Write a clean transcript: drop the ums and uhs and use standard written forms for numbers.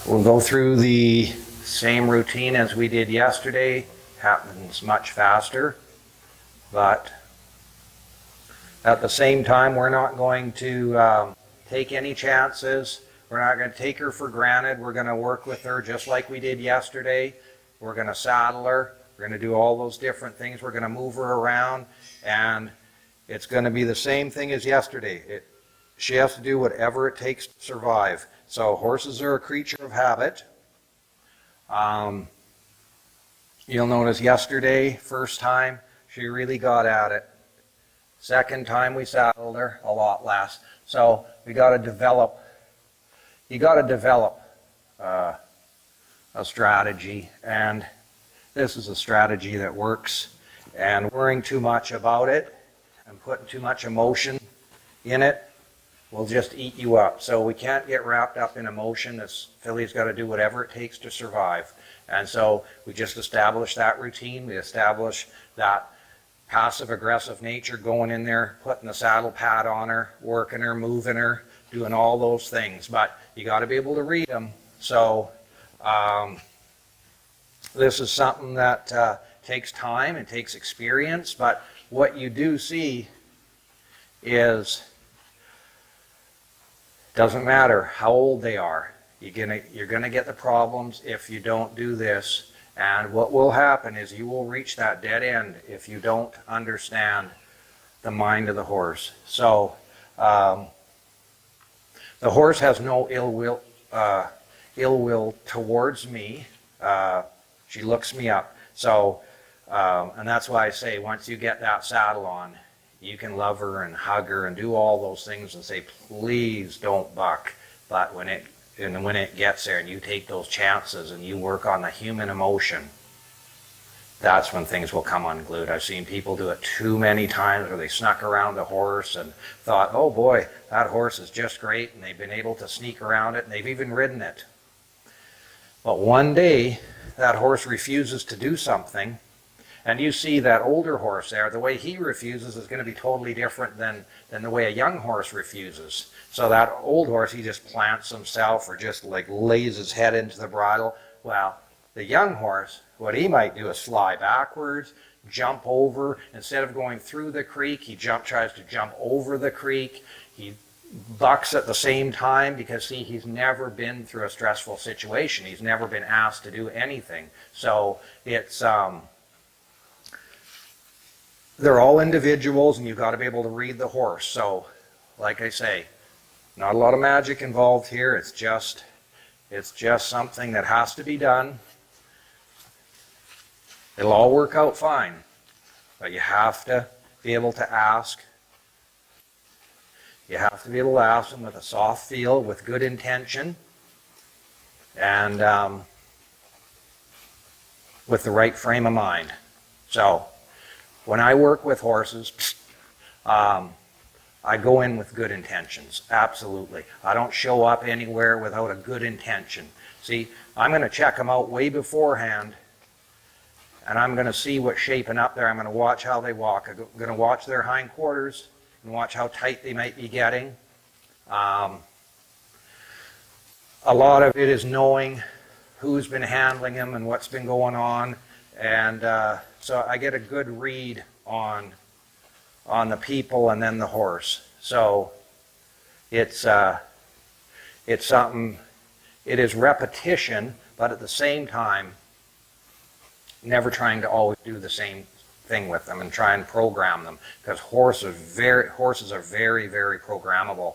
We'll go through the same routine as we did yesterday. Happens much faster, but at the same time, we're not going to take any chances. We're not going to take her for granted. We're going to work with her just like we did yesterday. We're going to saddle her. We're going to do all those different things. We're going to move her around, and it's going to be the same thing as yesterday. She has to do whatever it takes to survive. So horses are a creature of habit. You'll notice yesterday, first time, she really got at it. Second time we saddled her, a lot less. So we got to develop, you got to develop a strategy, and this is a strategy that works. And worrying too much about it and putting too much emotion in it will just eat you up. So we can't get wrapped up in emotion. This filly's got to do whatever it takes to survive. And so we just establish that routine. We establish that passive-aggressive nature, going in there, putting the saddle pad on her, working her, moving her, doing all those things. But you got to be able to read them. So this is something that takes time and takes experience. But what you do see is, doesn't matter how old they are. You're gonna get the problems if you don't do this. And what will happen is you will reach that dead end if you don't understand the mind of the horse. So the horse has no ill will towards me. She looks me up. So, and that's why I say once you get that saddle on, you can love her and hug her and do all those things and say, please don't buck. But when it gets there and you take those chances and you work on the human emotion, that's when things will come unglued. I've seen people do it too many times where they snuck around the horse and thought, oh boy, that horse is just great, and they've been able to sneak around it and they've even ridden it. But one day, that horse refuses to do something, and you see that older horse there, the way he refuses is going to be totally different than the way a young horse refuses. So that old horse, he just plants himself or just like lays his head into the bridle. Well, the young horse, what he might do is fly backwards, jump over. Instead of going through the creek, he tries to jump over the creek. He bucks at the same time because, see, he's never been through a stressful situation. He's never been asked to do anything. So it's... they're all individuals, and you've got to be able to read the horse. So, like I say, not a lot of magic involved here. It's just something that has to be done. It'll all work out fine, but you have to be able to ask. You have to be able to ask them with a soft feel, with good intention, and with the right frame of mind. So, when I work with horses, I go in with good intentions, absolutely. I don't show up anywhere without a good intention. See, I'm going to check them out way beforehand, and I'm going to see what's shaping up there. I'm going to watch how they walk. I'm going to watch their hindquarters and watch how tight they might be getting. A lot of it is knowing who's been handling them and what's been going on, and so I get a good read on the people and then the horse. So it's something, it is repetition, but at the same time, never trying to always do the same thing with them and try and program them, because horses are very, very programmable.